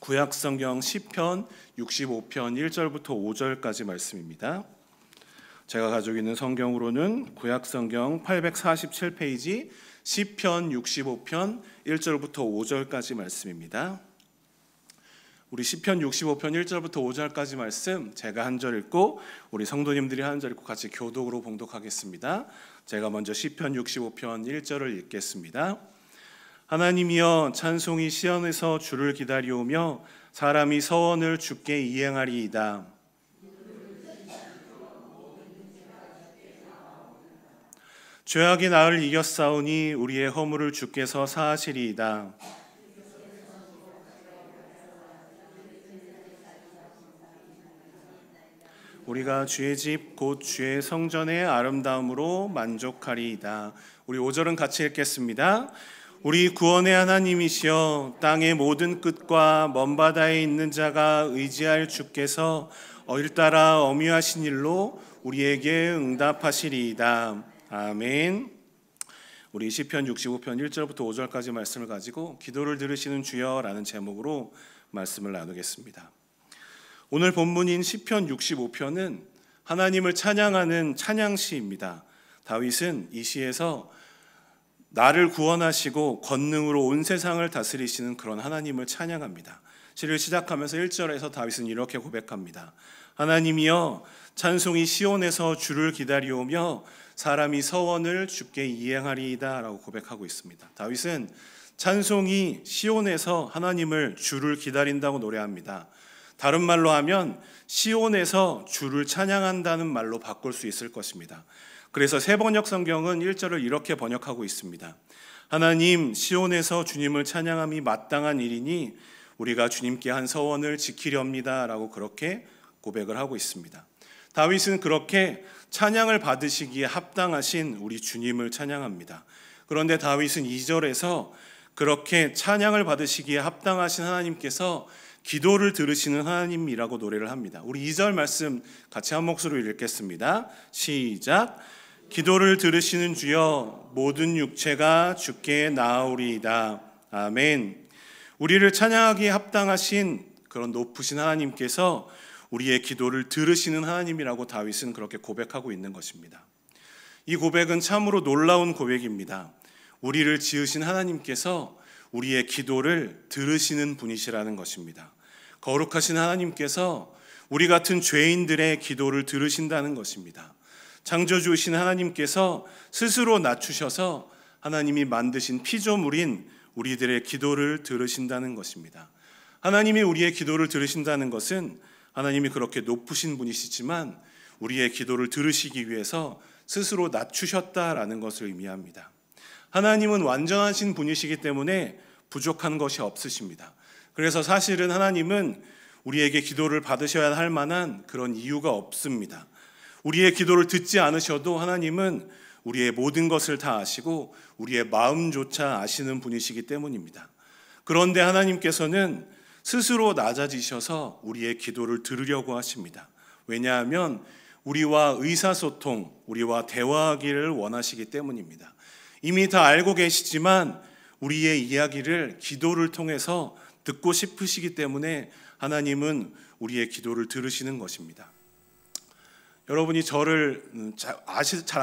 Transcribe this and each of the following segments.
구약성경 시편 65편 1절부터 5절까지 말씀입니다. 제가 가지고 있는 성경으로는 구약성경 847페이지 시편 65편 1절부터 5절까지 말씀입니다. 우리 시편 65편 1절부터 5절까지 말씀 제가 한 절 읽고 우리 성도님들이 한 절 읽고 같이 교독으로 봉독하겠습니다. 제가 먼저 시편 65편 1절을 읽겠습니다. 하나님이여, 찬송이 시온에서 주를 기다리오며 사람이 서원을 주께 이행하리이다. 죄악이 나를 이겼사오니 우리의 허물을 주께서 사하시리이다. 우리가 주의 집 곧 주의 성전의 아름다움으로 만족하리이다. 우리 5절은 같이 읽겠습니다. 우리 구원의 하나님이시여, 땅의 모든 끝과 먼 바다에 있는 자가 의지할 주께서 일따라 엄위하신 일로 우리에게 응답하시리이다. 아멘. 우리 시편 65편 1절부터 5절까지 말씀을 가지고 기도를 들으시는 주여라는 제목으로 말씀을 나누겠습니다. 오늘 본문인 시편 65편은 하나님을 찬양하는 찬양시입니다. 다윗은 이 시에서 나를 구원하시고 권능으로 온 세상을 다스리시는 그런 하나님을 찬양합니다. 시를 시작하면서 1절에서 다윗은 이렇게 고백합니다. 하나님이여, 찬송이 시온에서 주를 기다리오며 사람이 서원을 주께 이행하리이다 라고 고백하고 있습니다. 다윗은 찬송이 시온에서 하나님을 주를 기다린다고 노래합니다. 다른 말로 하면 시온에서 주를 찬양한다는 말로 바꿀 수 있을 것입니다. 그래서 새번역 성경은 1절을 이렇게 번역하고 있습니다. 하나님, 시온에서 주님을 찬양함이 마땅한 일이니 우리가 주님께 한 서원을 지키렵니다 라고 그렇게 고백을 하고 있습니다. 다윗은 그렇게 찬양을 받으시기에 합당하신 우리 주님을 찬양합니다. 그런데 다윗은 2절에서 그렇게 찬양을 받으시기에 합당하신 하나님께서 기도를 들으시는 하나님이라고 노래를 합니다. 우리 2절 말씀 같이 한 목소리로 읽겠습니다. 시작. 기도를 들으시는 주여, 모든 육체가 주께 나아오리이다. 아멘. 우리를 찬양하기에 합당하신 그런 높으신 하나님께서 우리의 기도를 들으시는 하나님이라고 다윗은 그렇게 고백하고 있는 것입니다. 이 고백은 참으로 놀라운 고백입니다. 우리를 지으신 하나님께서 우리의 기도를 들으시는 분이시라는 것입니다. 거룩하신 하나님께서 우리 같은 죄인들의 기도를 들으신다는 것입니다. 창조주이신 하나님께서 스스로 낮추셔서 하나님이 만드신 피조물인 우리들의 기도를 들으신다는 것입니다. 하나님이 우리의 기도를 들으신다는 것은 하나님이 그렇게 높으신 분이시지만 우리의 기도를 들으시기 위해서 스스로 낮추셨다라는 것을 의미합니다. 하나님은 완전하신 분이시기 때문에 부족한 것이 없으십니다. 그래서 사실은 하나님은 우리에게 기도를 받으셔야 할 만한 그런 이유가 없습니다. 우리의 기도를 듣지 않으셔도 하나님은 우리의 모든 것을 다 아시고 우리의 마음조차 아시는 분이시기 때문입니다. 그런데 하나님께서는 스스로 낮아지셔서 우리의 기도를 들으려고 하십니다. 왜냐하면 우리와 의사소통, 우리와 대화하기를 원하시기 때문입니다. 이미 다 알고 계시지만 우리의 이야기를 기도를 통해서 듣고 싶으시기 때문에 하나님은 우리의 기도를 들으시는 것입니다. 여러분이 저를 잘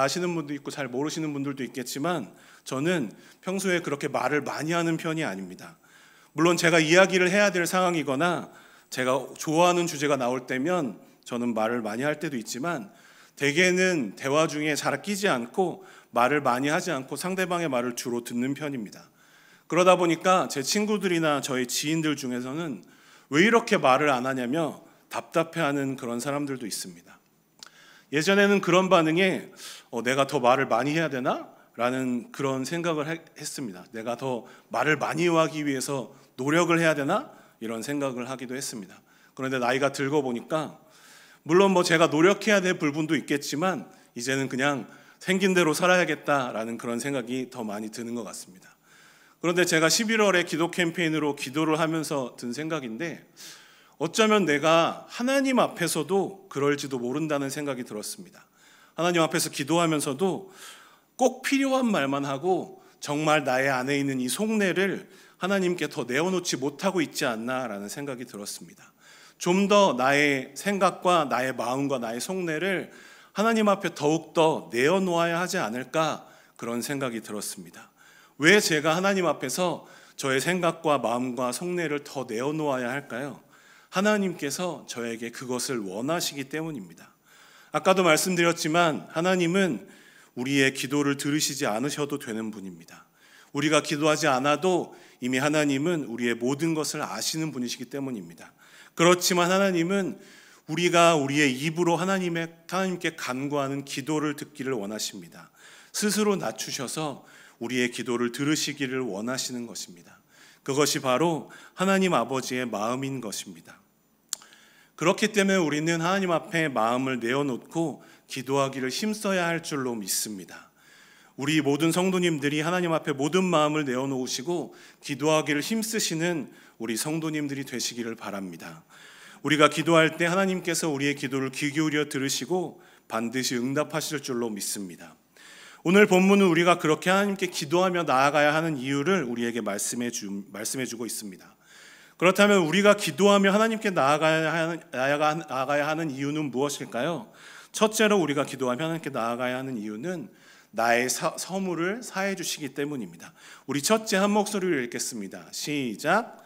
아시는 분도 있고 잘 모르시는 분들도 있겠지만 저는 평소에 그렇게 말을 많이 하는 편이 아닙니다. 물론 제가 이야기를 해야 될 상황이거나 제가 좋아하는 주제가 나올 때면 저는 말을 많이 할 때도 있지만 대개는 대화 중에 잘 끼지 않고 말을 많이 하지 않고 상대방의 말을 주로 듣는 편입니다. 그러다 보니까 제 친구들이나 저희 지인들 중에서는 왜 이렇게 말을 안 하냐며 답답해하는 그런 사람들도 있습니다. 예전에는 그런 반응에 내가 더 말을 많이 해야 되나? 라는 그런 생각을 했습니다. 내가 더 말을 많이 하기 위해서 노력을 해야 되나? 이런 생각을 하기도 했습니다. 그런데 나이가 들고 보니까 물론 제가 노력해야 될 부분도 있겠지만 이제는 그냥 생긴 대로 살아야겠다라는 그런 생각이 더 많이 드는 것 같습니다. 그런데 제가 11월에 기도 캠페인으로 기도를 하면서 든 생각인데 어쩌면 내가 하나님 앞에서도 그럴지도 모른다는 생각이 들었습니다. 하나님 앞에서 기도하면서도 꼭 필요한 말만 하고 정말 나의 안에 있는 이 속내를 하나님께 더 내어놓지 못하고 있지 않나라는 생각이 들었습니다. 좀 더 나의 생각과 나의 마음과 나의 속내를 하나님 앞에 더욱더 내어놓아야 하지 않을까, 그런 생각이 들었습니다. 왜 제가 하나님 앞에서 저의 생각과 마음과 속내를 더 내어놓아야 할까요? 하나님께서 저에게 그것을 원하시기 때문입니다. 아까도 말씀드렸지만 하나님은 우리의 기도를 들으시지 않으셔도 되는 분입니다. 우리가 기도하지 않아도 이미 하나님은 우리의 모든 것을 아시는 분이시기 때문입니다. 그렇지만 하나님은 우리가 우리의 입으로 하나님께 간구하는 기도를 듣기를 원하십니다. 스스로 낮추셔서 우리의 기도를 들으시기를 원하시는 것입니다. 그것이 바로 하나님 아버지의 마음인 것입니다. 그렇기 때문에 우리는 하나님 앞에 마음을 내어놓고 기도하기를 힘써야 할 줄로 믿습니다. 우리 모든 성도님들이 하나님 앞에 모든 마음을 내어놓으시고 기도하기를 힘쓰시는 우리 성도님들이 되시기를 바랍니다. 우리가 기도할 때 하나님께서 우리의 기도를 귀 기울여 들으시고 반드시 응답하실 줄로 믿습니다. 오늘 본문은 우리가 그렇게 하나님께 기도하며 나아가야 하는 이유를 우리에게 말씀해주고 있습니다. 그렇다면 우리가 기도하며 하나님께 나아가야 하는 이유는 무엇일까요? 첫째로 우리가 기도하며 하나님께 나아가야 하는 이유는 나의 허물을 사해 주시기 때문입니다. 우리 첫째 한 목소리로 읽겠습니다. 시작.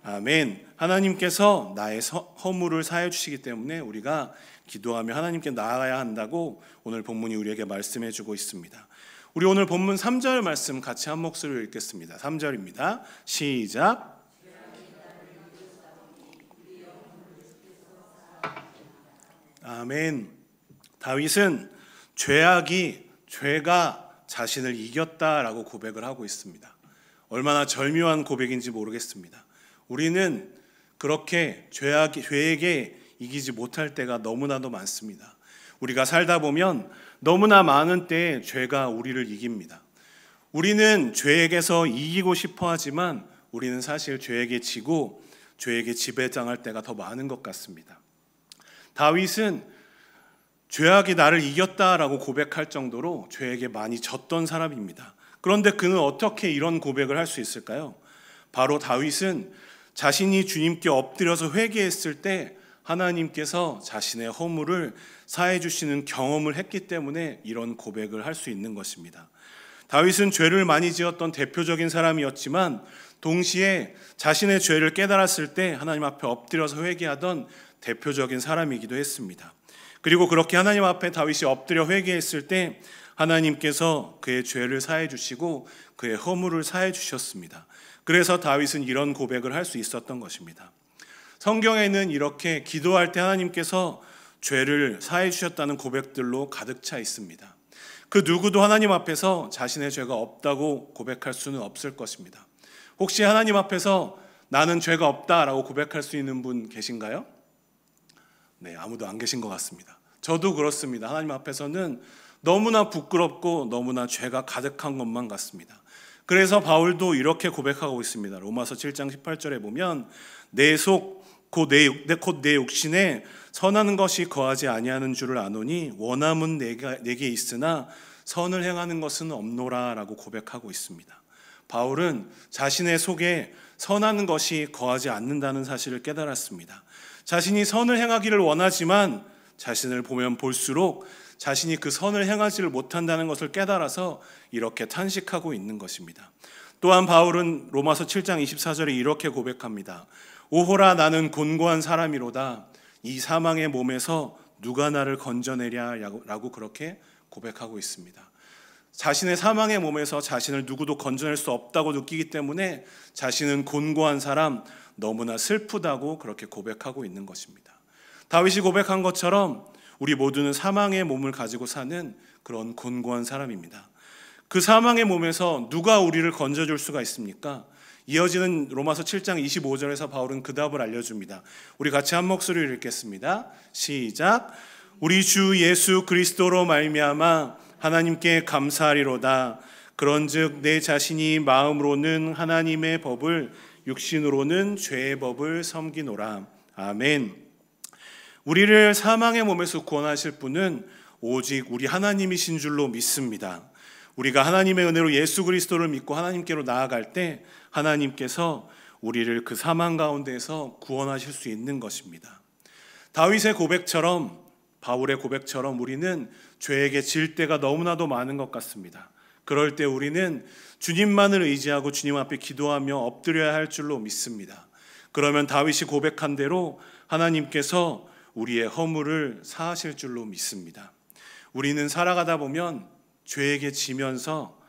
아멘. 하나님께서 나의 허물을 사해 주시기 때문에 우리가 기도하며 하나님께 나아가야 한다고 오늘 본문이 우리에게 말씀해 주고 있습니다. 우리 오늘 본문 3절 말씀 같이 한 목소리로 읽겠습니다. 3절입니다. 시작. 아멘. 다윗은 죄가 자신을 이겼다라고 고백을 하고 있습니다. 얼마나 절묘한 고백인지 모르겠습니다. 우리는 그렇게 죄에게 이기지 못할 때가 너무나도 많습니다. 우리가 살다 보면 너무나 많은 때에 죄가 우리를 이깁니다. 우리는 죄에게서 이기고 싶어 하지만 우리는 사실 죄에게 지고 죄에게 지배당할 때가 더 많은 것 같습니다. 다윗은 죄악이 나를 이겼다라고 고백할 정도로 죄에게 많이 졌던 사람입니다. 그런데 그는 어떻게 이런 고백을 할 수 있을까요? 바로 다윗은 자신이 주님께 엎드려서 회개했을 때 하나님께서 자신의 허물을 사해 주시는 경험을 했기 때문에 이런 고백을 할 수 있는 것입니다. 다윗은 죄를 많이 지었던 대표적인 사람이었지만 동시에 자신의 죄를 깨달았을 때 하나님 앞에 엎드려서 회개하던 대표적인 사람이기도 했습니다. 그리고 그렇게 하나님 앞에 다윗이 엎드려 회개했을 때 하나님께서 그의 죄를 사해 주시고 그의 허물을 사해 주셨습니다. 그래서 다윗은 이런 고백을 할 수 있었던 것입니다. 성경에는 이렇게 기도할 때 하나님께서 죄를 사해 주셨다는 고백들로 가득 차 있습니다. 그 누구도 하나님 앞에서 자신의 죄가 없다고 고백할 수는 없을 것입니다. 혹시 하나님 앞에서 나는 죄가 없다라고 고백할 수 있는 분 계신가요? 네, 아무도 안 계신 것 같습니다. 저도 그렇습니다. 하나님 앞에서는 너무나 부끄럽고 너무나 죄가 가득한 것만 같습니다. 그래서 바울도 이렇게 고백하고 있습니다. 로마서 7장 18절에 보면 내 속 곧 내 육신에 선하는 것이 거하지 아니하는 줄을 아노니 원함은 내게 있으나 선을 행하는 것은 없노라 라고 고백하고 있습니다. 바울은 자신의 속에 선하는 것이 거하지 않는다는 사실을 깨달았습니다. 자신이 선을 행하기를 원하지만 자신을 보면 볼수록 자신이 그 선을 행하지를 못한다는 것을 깨달아서 이렇게 탄식하고 있는 것입니다. 또한 바울은 로마서 7장 24절에 이렇게 고백합니다. 오호라 나는 곤고한 사람이로다. 이 사망의 몸에서 누가 나를 건져내랴 라고 그렇게 고백하고 있습니다. 자신의 사망의 몸에서 자신을 누구도 건져낼 수 없다고 느끼기 때문에 자신은 곤고한 사람, 너무나 슬프다고 그렇게 고백하고 있는 것입니다. 다윗이 고백한 것처럼 우리 모두는 사망의 몸을 가지고 사는 그런 곤고한 사람입니다. 그 사망의 몸에서 누가 우리를 건져줄 수가 있습니까? 이어지는 로마서 7장 25절에서 바울은 그 답을 알려줍니다. 우리 같이 한 목소리로 읽겠습니다. 시작. 우리 주 예수 그리스도로 말미암아 하나님께 감사하리로다. 그런즉 내 자신이 마음으로는 하나님의 법을 육신으로는 죄의 법을 섬기노라. 아멘. 우리를 사망의 몸에서 구원하실 분은 오직 우리 하나님이신 줄로 믿습니다. 우리가 하나님의 은혜로 예수 그리스도를 믿고 하나님께로 나아갈 때 하나님께서 우리를 그 사망 가운데에서 구원하실 수 있는 것입니다. 다윗의 고백처럼, 바울의 고백처럼 우리는 죄에게 질 때가 너무나도 많은 것 같습니다. 그럴 때 우리는 주님만을 의지하고 주님 앞에 기도하며 엎드려야 할 줄로 믿습니다. 그러면 다윗이 고백한 대로 하나님께서 우리의 허물을 사하실 줄로 믿습니다. 우리는 살아가다 보면 죄에게 지면서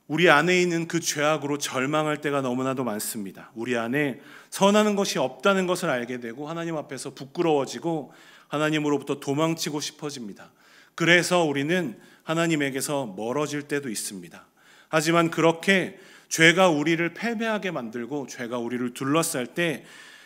우리 안에 있는 그 죄악으로 절망할 때가 너무나도 많습니다. 우리 안에 선하는 것이 없다는 것을 알게 되고 하나님 앞에서 부끄러워지고 하나님으로부터 도망치고 싶어집니다. 그래서 우리는 하나님에게서 멀어질 때도 있습니다. 하지만 그렇게 죄가 우리를 패배하게 만들고 죄가 우리를 둘러쌀 때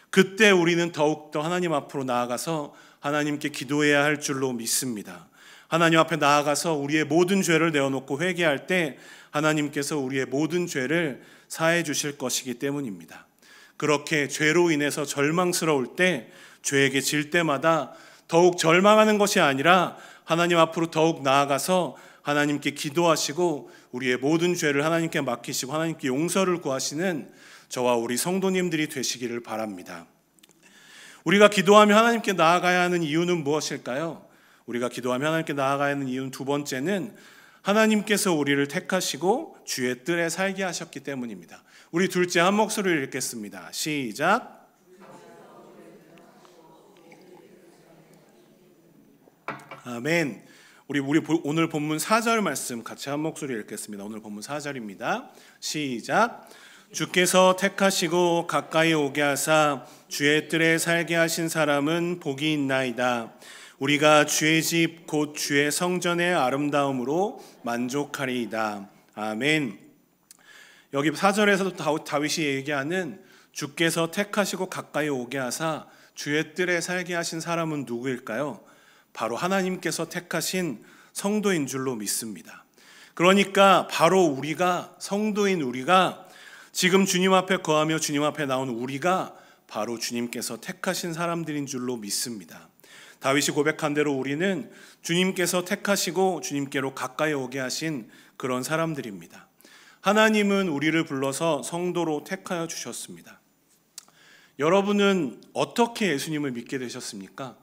그때 우리는 더욱더 하나님 앞으로 나아가서 하나님께 기도해야 할 줄로 믿습니다. 하나님 앞에 나아가서 우리의 모든 죄를 내어놓고 회개할 때 하나님께서 우리의 모든 죄를 사해 주실 것이기 때문입니다. 그렇게 죄로 인해서 절망스러울 때, 죄에게 질 때마다 더욱 절망하는 것이 아니라 하나님 앞으로 더욱 나아가서 하나님께 기도하시고 우리의 모든 죄를 하나님께 맡기시고 하나님께 용서를 구하시는 저와 우리 성도님들이 되시기를 바랍니다. 우리가 기도하며 하나님께 나아가야 하는 이유는 무엇일까요? 우리가 기도하며 하나님께 나아가야 하는 이유는 두 번째는 하나님께서 우리를 택하시고 주의 뜰에 살게 하셨기 때문입니다. 우리 둘째 한 목소리를 읽겠습니다. 시작. 아멘. 우리 오늘 본문 4절 말씀 같이 한 목소리 읽겠습니다. 오늘 본문 4절입니다. 시작. 주께서 택하시고 가까이 오게 하사 주의 뜰에 살게 하신 사람은 복이 있나이다. 우리가 주의 집 곧 주의 성전의 아름다움으로 만족하리이다. 아멘. 여기 4절에서도 다윗이 얘기하는 주께서 택하시고 가까이 오게 하사 주의 뜰에 살게 하신 사람은 누구일까요? 바로 하나님께서 택하신 성도인 줄로 믿습니다. 그러니까 바로 우리가, 성도인 우리가, 지금 주님 앞에 거하며 주님 앞에 나온 우리가 바로 주님께서 택하신 사람들인 줄로 믿습니다. 다윗이 고백한 대로 우리는 주님께서 택하시고 주님께로 가까이 오게 하신 그런 사람들입니다. 하나님은 우리를 불러서 성도로 택하여 주셨습니다. 여러분은 어떻게 예수님을 믿게 되셨습니까?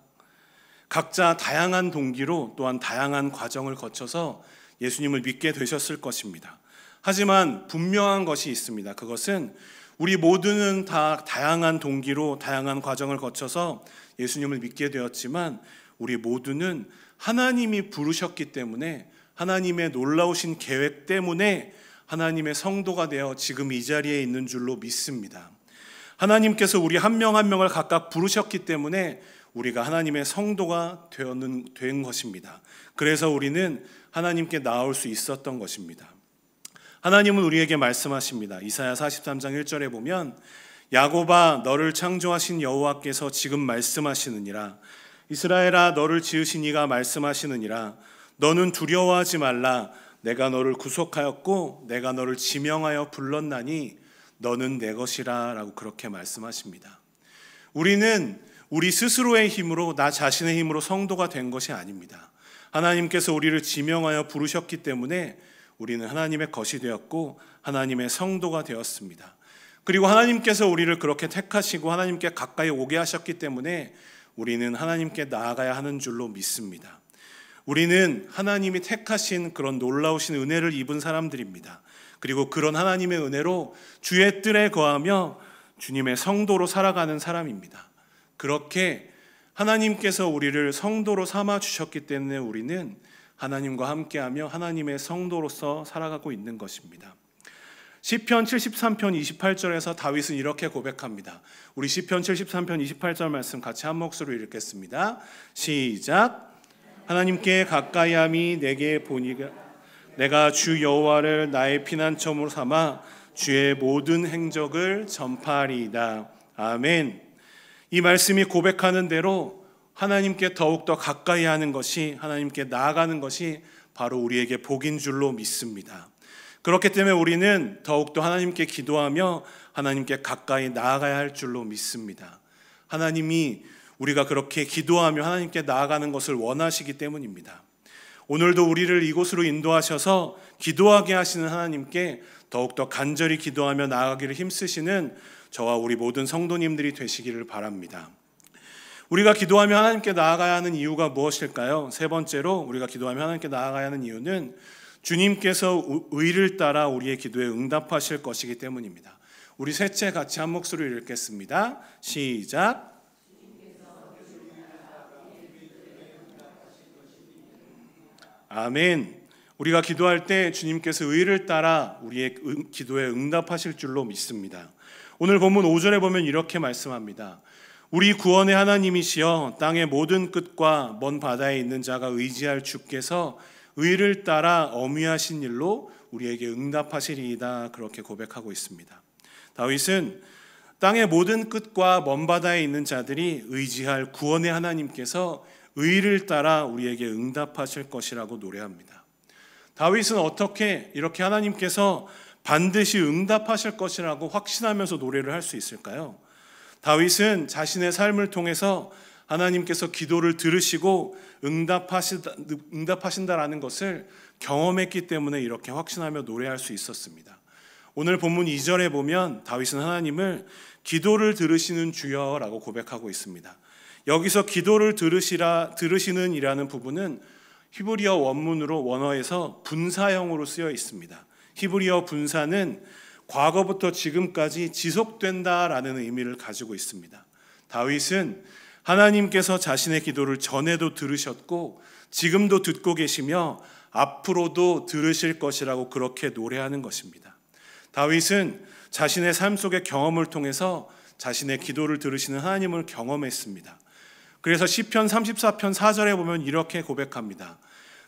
각자 다양한 동기로 또한 다양한 과정을 거쳐서 예수님을 믿게 되셨을 것입니다. 하지만 분명한 것이 있습니다. 그것은 우리 모두는 다 다양한 동기로 다양한 과정을 거쳐서 예수님을 믿게 되었지만 우리 모두는 하나님이 부르셨기 때문에, 하나님의 놀라우신 계획 때문에 하나님의 성도가 되어 지금 이 자리에 있는 줄로 믿습니다. 하나님께서 우리 한 명 한 명을 각각 부르셨기 때문에 우리가 하나님의 성도가 된 것입니다. 그래서 우리는 하나님께 나올 수 있었던 것입니다. 하나님은 우리에게 말씀하십니다. 이사야 43장 1절에 보면 야곱아 너를 창조하신 여호와께서 지금 말씀하시느니라. 이스라엘아 너를 지으신 이가 말씀하시느니라. 너는 두려워하지 말라. 내가 너를 구속하였고 내가 너를 지명하여 불렀나니 너는 내 것이라 라고 그렇게 말씀하십니다. 우리는 우리 스스로의 힘으로, 나 자신의 힘으로 성도가 된 것이 아닙니다. 하나님께서 우리를 지명하여 부르셨기 때문에 우리는 하나님의 것이 되었고 하나님의 성도가 되었습니다. 그리고 하나님께서 우리를 그렇게 택하시고 하나님께 가까이 오게 하셨기 때문에 우리는 하나님께 나아가야 하는 줄로 믿습니다. 우리는 하나님이 택하신 그런 놀라우신 은혜를 입은 사람들입니다. 그리고 그런 하나님의 은혜로 주의 뜰에 거하며 주님의 성도로 살아가는 사람입니다. 그렇게 하나님께서 우리를 성도로 삼아 주셨기 때문에 우리는 하나님과 함께하며 하나님의 성도로서 살아가고 있는 것입니다. 시편 73편 28절에서 다윗은 이렇게 고백합니다. 우리 시편 73편 28절 말씀 같이 한 목소리로 읽겠습니다. 시작. 하나님께 가까이함이 내게 보니가 내가 주 여호와를 나의 피난처로 삼아 주의 모든 행적을 전파하리이다. 아멘. 이 말씀이 고백하는 대로 하나님께 더욱더 가까이 하는 것이, 하나님께 나아가는 것이 바로 우리에게 복인 줄로 믿습니다. 그렇기 때문에 우리는 더욱더 하나님께 기도하며 하나님께 가까이 나아가야 할 줄로 믿습니다. 하나님이 우리가 그렇게 기도하며 하나님께 나아가는 것을 원하시기 때문입니다. 오늘도 우리를 이곳으로 인도하셔서 기도하게 하시는 하나님께 더욱더 간절히 기도하며 나아가기를 힘쓰시는 저와 우리 모든 성도님들이 되시기를 바랍니다. 우리가 기도하며 하나님께 나아가야 하는 이유가 무엇일까요? 세 번째로 우리가 기도하며 하나님께 나아가야 하는 이유는 주님께서 의를 따라 우리의 기도에 응답하실 것이기 때문입니다. 우리 셋째 같이 한 목소리로 읽겠습니다. 시작. 아멘. 우리가 기도할 때 주님께서 의를 따라 우리의 기도에 응답하실 줄로 믿습니다. 오늘 본문 5절에 보면 이렇게 말씀합니다. 우리 구원의 하나님이시여 땅의 모든 끝과 먼 바다에 있는 자가 의지할 주께서 의를 따라 엄위하신 일로 우리에게 응답하시리이다. 그렇게 고백하고 있습니다. 다윗은 땅의 모든 끝과 먼 바다에 있는 자들이 의지할 구원의 하나님께서 의를 따라 우리에게 응답하실 것이라고 노래합니다. 다윗은 어떻게 이렇게 하나님께서 반드시 응답하실 것이라고 확신하면서 노래를 할 수 있을까요? 다윗은 자신의 삶을 통해서 하나님께서 기도를 들으시고 응답하신다라는 것을 경험했기 때문에 이렇게 확신하며 노래할 수 있었습니다. 오늘 본문 2절에 보면 다윗은 하나님을 기도를 들으시는 주여라고 고백하고 있습니다. 여기서 기도를 들으시는 이라는 부분은 히브리어 원어에서 분사형으로 쓰여 있습니다. 히브리어 분사는 과거부터 지금까지 지속된다라는 의미를 가지고 있습니다. 다윗은 하나님께서 자신의 기도를 전에도 들으셨고 지금도 듣고 계시며 앞으로도 들으실 것이라고 그렇게 노래하는 것입니다. 다윗은 자신의 삶 속의 경험을 통해서 자신의 기도를 들으시는 하나님을 경험했습니다. 그래서 시편 34편 4절에 보면 이렇게 고백합니다.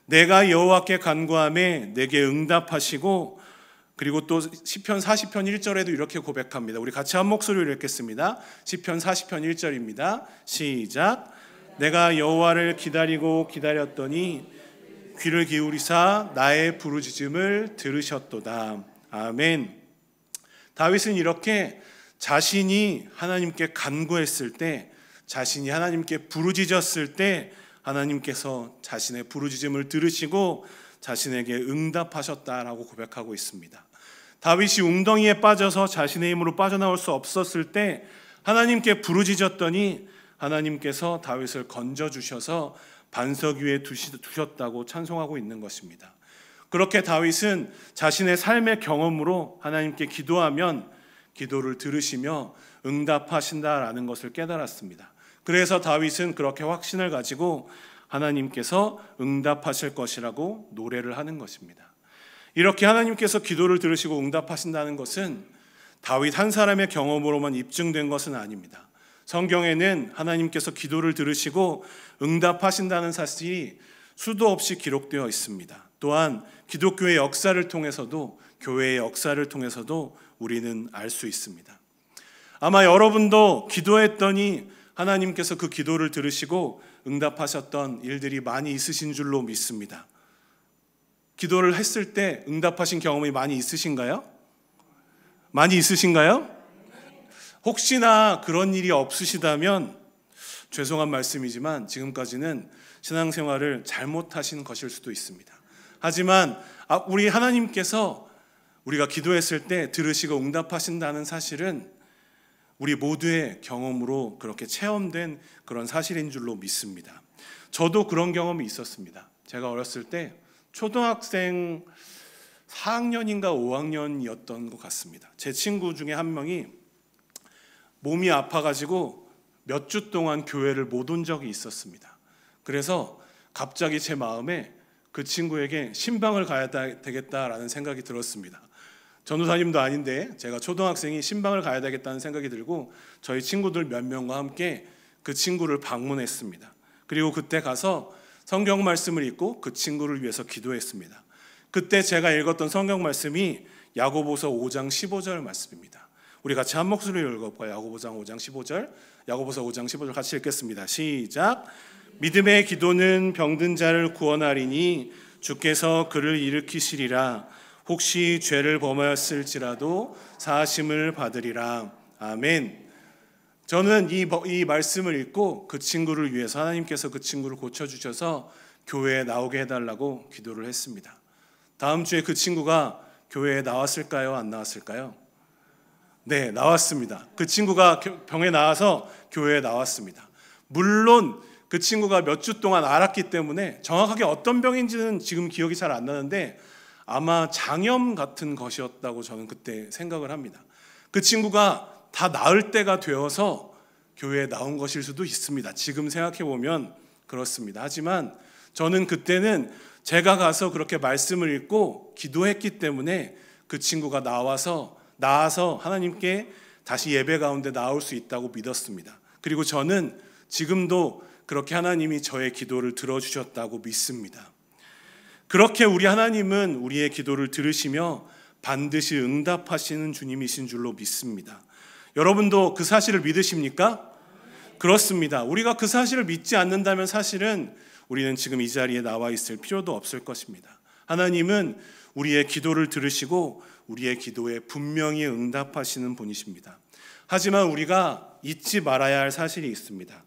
내가 여호와께 간구하매 내게 응답하시고, 그리고 또 시편 40편 1절에도 이렇게 고백합니다. 우리 같이 한 목소리로 읽겠습니다. 시편 40편 1절입니다. 시작. 내가 여호와를 기다리고 기다렸더니 귀를 기울이사 나의 부르짖음을 들으셨도다. 아멘. 다윗은 이렇게 자신이 하나님께 간구했을 때, 자신이 하나님께 부르짖었을 때 하나님께서 자신의 부르짖음을 들으시고 자신에게 응답하셨다라고 고백하고 있습니다. 다윗이 웅덩이에 빠져서 자신의 힘으로 빠져나올 수 없었을 때 하나님께 부르짖었더니 하나님께서 다윗을 건져주셔서 반석 위에 두셨다고 찬송하고 있는 것입니다. 그렇게 다윗은 자신의 삶의 경험으로 하나님께 기도하면 기도를 들으시며 응답하신다라는 것을 깨달았습니다. 그래서 다윗은 그렇게 확신을 가지고 하나님께서 응답하실 것이라고 노래를 하는 것입니다. 이렇게 하나님께서 기도를 들으시고 응답하신다는 것은 다윗 한 사람의 경험으로만 입증된 것은 아닙니다. 성경에는 하나님께서 기도를 들으시고 응답하신다는 사실이 수도 없이 기록되어 있습니다. 또한 기독교의 역사를 통해서도, 교회의 역사를 통해서도 우리는 알 수 있습니다. 아마 여러분도 기도했더니 하나님께서 그 기도를 들으시고 응답하셨던 일들이 많이 있으신 줄로 믿습니다. 기도를 했을 때 응답하신 경험이 많이 있으신가요? 많이 있으신가요? 혹시나 그런 일이 없으시다면 죄송한 말씀이지만 지금까지는 신앙생활을 잘못하신 것일 수도 있습니다. 하지만 우리 하나님께서 우리가 기도했을 때 들으시고 응답하신다는 사실은 우리 모두의 경험으로 그렇게 체험된 그런 사실인 줄로 믿습니다. 저도 그런 경험이 있었습니다. 제가 어렸을 때 초등학생 4학년인가 5학년이었던 것 같습니다. 제 친구 중에 한 명이 몸이 아파가지고 몇 주 동안 교회를 못 온 적이 있었습니다. 그래서 갑자기 제 마음에 그 친구에게 신방을 가야 되겠다라는 생각이 들었습니다. 전도사님도 아닌데 제가 초등학생이 신방을 가야 되겠다는 생각이 들고 저희 친구들 몇 명과 함께 그 친구를 방문했습니다. 그리고 그때 가서 성경 말씀을 읽고 그 친구를 위해서 기도했습니다. 그때 제가 읽었던 성경 말씀이 야고보서 5장 15절 말씀입니다. 우리 같이 한 목소리로 읽어볼까요? 야고보서 5장 15절 같이 읽겠습니다. 시작. 믿음의 기도는 병든 자를 구원하리니 주께서 그를 일으키시리라. 혹시 죄를 범하였을지라도 사하심을 받으리라. 아멘. 저는 이 말씀을 읽고 그 친구를 위해서 하나님께서 그 친구를 고쳐주셔서 교회에 나오게 해달라고 기도를 했습니다. 다음 주에 그 친구가 교회에 나왔을까요? 안 나왔을까요? 네, 나왔습니다. 그 친구가 병에 나와서 교회에 나왔습니다. 물론 그 친구가 몇 주 동안 앓았기 때문에 정확하게 어떤 병인지는 지금 기억이 잘 안 나는데 아마 장염 같은 것이었다고 저는 그때 생각을 합니다. 그 친구가 다 나을 때가 되어서 교회에 나온 것일 수도 있습니다. 지금 생각해 보면 그렇습니다. 하지만 저는 그때는 제가 가서 그렇게 말씀을 읽고 기도했기 때문에 그 친구가 나아서 하나님께 다시 예배 가운데 나올 수 있다고 믿었습니다. 그리고 저는 지금도 그렇게 하나님이 저의 기도를 들어주셨다고 믿습니다. 그렇게 우리 하나님은 우리의 기도를 들으시며 반드시 응답하시는 주님이신 줄로 믿습니다. 여러분도 그 사실을 믿으십니까? 그렇습니다. 우리가 그 사실을 믿지 않는다면 사실은 우리는 지금 이 자리에 나와 있을 필요도 없을 것입니다. 하나님은 우리의 기도를 들으시고 우리의 기도에 분명히 응답하시는 분이십니다. 하지만 우리가 잊지 말아야 할 사실이 있습니다.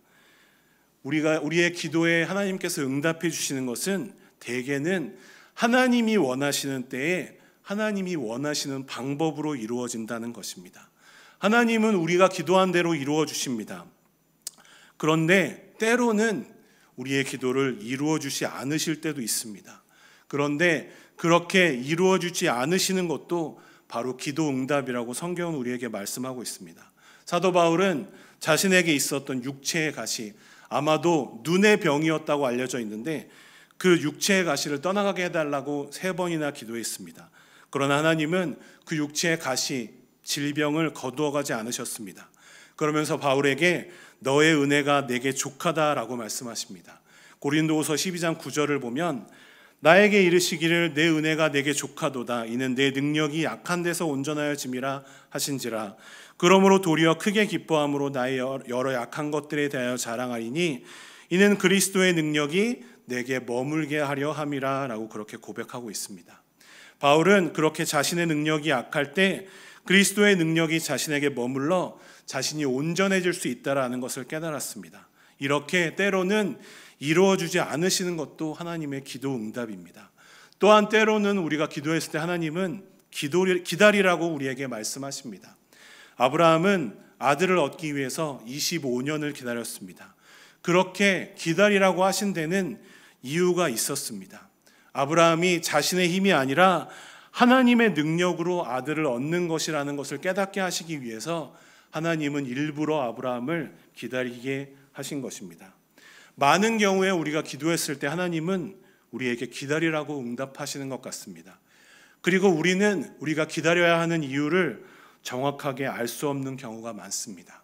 우리의 기도에 하나님께서 응답해 주시는 것은 대개는 하나님이 원하시는 때에 하나님이 원하시는 방법으로 이루어진다는 것입니다. 하나님은 우리가 기도한 대로 이루어 주십니다. 그런데 때로는 우리의 기도를 이루어 주지 않으실 때도 있습니다. 그런데 그렇게 이루어 주지 않으시는 것도 바로 기도 응답이라고 성경은 우리에게 말씀하고 있습니다. 사도 바울은 자신에게 있었던 육체의 가시, 아마도 눈의 병이었다고 알려져 있는데 그 육체의 가시를 떠나가게 해달라고 3번이나 기도했습니다. 그러나 하나님은 그 육체의 가시, 질병을 거두어가지 않으셨습니다. 그러면서 바울에게 너의 은혜가 내게 족하다라고 말씀하십니다. 고린도후서 12장 9절을 보면 나에게 이르시기를 내 은혜가 내게 족하도다. 이는 내 능력이 약한 데서 온전하여 짐이라 하신지라. 그러므로 도리어 크게 기뻐함으로 나의 여러 약한 것들에 대하여 자랑하리니 이는 그리스도의 능력이 내게 머물게 하려 함이라 라고 그렇게 고백하고 있습니다. 바울은 그렇게 자신의 능력이 약할 때 그리스도의 능력이 자신에게 머물러 자신이 온전해질 수 있다라는 것을 깨달았습니다. 이렇게 때로는 이루어주지 않으시는 것도 하나님의 기도 응답입니다. 또한 때로는 우리가 기도했을 때 하나님은 기다리라고 우리에게 말씀하십니다. 아브라함은 아들을 얻기 위해서 25년을 기다렸습니다. 그렇게 기다리라고 하신 데는 이유가 있었습니다. 아브라함이 자신의 힘이 아니라 하나님의 능력으로 아들을 얻는 것이라는 것을 깨닫게 하시기 위해서 하나님은 일부러 아브라함을 기다리게 하신 것입니다. 많은 경우에 우리가 기도했을 때 하나님은 우리에게 기다리라고 응답하시는 것 같습니다. 그리고 우리는 우리가 기다려야 하는 이유를 정확하게 알 수 없는 경우가 많습니다.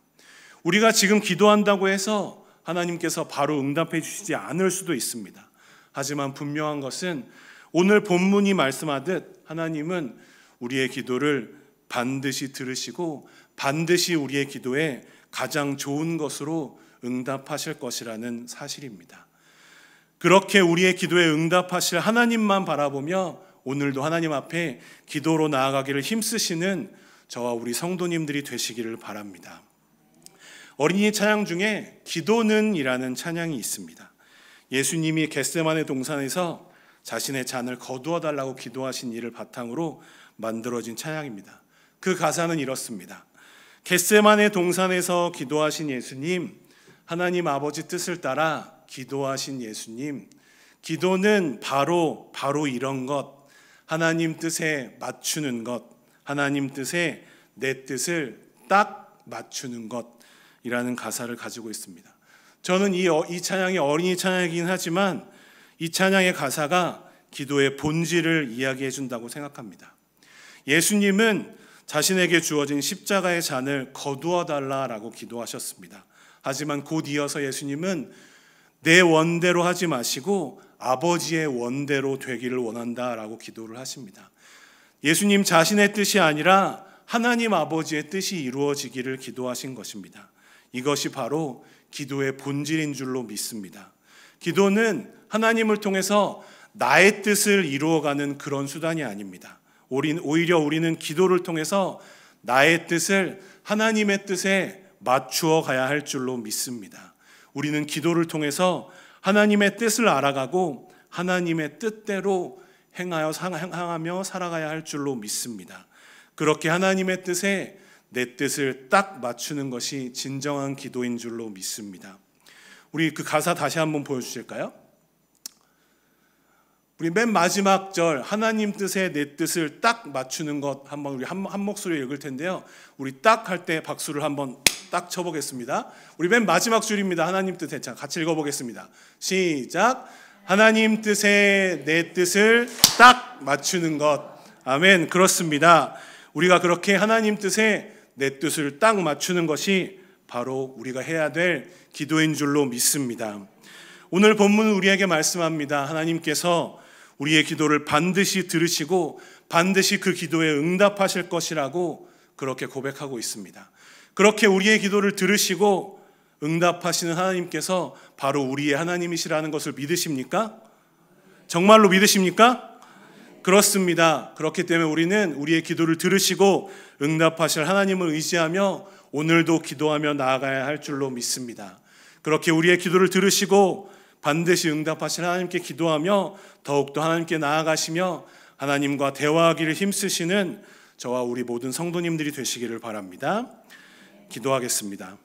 우리가 지금 기도한다고 해서 하나님께서 바로 응답해 주시지 않을 수도 있습니다. 하지만 분명한 것은 오늘 본문이 말씀하듯 하나님은 우리의 기도를 반드시 들으시고 반드시 우리의 기도에 가장 좋은 것으로 응답하실 것이라는 사실입니다. 그렇게 우리의 기도에 응답하실 하나님만 바라보며 오늘도 하나님 앞에 기도로 나아가기를 힘쓰시는 저와 우리 성도님들이 되시기를 바랍니다. 어린이 찬양 중에 기도는 이라는 찬양이 있습니다. 예수님이 겟세마네 동산에서 자신의 잔을 거두어 달라고 기도하신 일을 바탕으로 만들어진 찬양입니다. 그 가사는 이렇습니다. 겟세마네 동산에서 기도하신 예수님, 하나님 아버지 뜻을 따라 기도하신 예수님, 기도는 바로 이런 것, 하나님 뜻에 맞추는 것, 하나님 뜻에 내 뜻을 딱 맞추는 것이라는 가사를 가지고 있습니다. 저는 이 찬양이 어린이 찬양이긴 하지만 이 찬양의 가사가 기도의 본질을 이야기해 준다고 생각합니다. 예수님은 자신에게 주어진 십자가의 잔을 거두어 달라라고 기도하셨습니다. 하지만 곧 이어서 예수님은 내 원대로 하지 마시고 아버지의 원대로 되기를 원한다라고 기도를 하십니다. 예수님 자신의 뜻이 아니라 하나님 아버지의 뜻이 이루어지기를 기도하신 것입니다. 이것이 바로 기도의 본질인 줄로 믿습니다. 기도는 하나님을 통해서 나의 뜻을 이루어가는 그런 수단이 아닙니다. 오히려 우리는 기도를 통해서 나의 뜻을 하나님의 뜻에 맞추어 가야 할 줄로 믿습니다. 우리는 기도를 통해서 하나님의 뜻을 알아가고 하나님의 뜻대로 행하며 살아가야 할 줄로 믿습니다. 그렇게 하나님의 뜻에 내 뜻을 딱 맞추는 것이 진정한 기도인 줄로 믿습니다. 우리 그 가사 다시 한번 보여주실까요? 우리 맨 마지막 절 하나님 뜻에 내 뜻을 딱 맞추는 것 한번 우리 한 목소리로 읽을 텐데요. 우리 딱 할 때 박수를 한번 딱 쳐보겠습니다. 우리 맨 마지막 줄입니다. 하나님 뜻에. 자, 같이 읽어보겠습니다. 시작. 하나님 뜻에 내 뜻을 딱 맞추는 것. 아멘. 그렇습니다. 우리가 그렇게 하나님 뜻에 내 뜻을 딱 맞추는 것이 바로 우리가 해야 될 기도인 줄로 믿습니다. 오늘 본문은 우리에게 말씀합니다. 하나님께서 우리의 기도를 반드시 들으시고 반드시 그 기도에 응답하실 것이라고 그렇게 고백하고 있습니다. 그렇게 우리의 기도를 들으시고 응답하시는 하나님께서 바로 우리의 하나님이시라는 것을 믿으십니까? 정말로 믿으십니까? 그렇습니다. 그렇기 때문에 우리는 우리의 기도를 들으시고 응답하실 하나님을 의지하며 오늘도 기도하며 나아가야 할 줄로 믿습니다. 그렇게 우리의 기도를 들으시고 반드시 응답하실 하나님께 기도하며 더욱더 하나님께 나아가시며 하나님과 대화하기를 힘쓰시는 저와 우리 모든 성도님들이 되시기를 바랍니다. 기도하겠습니다.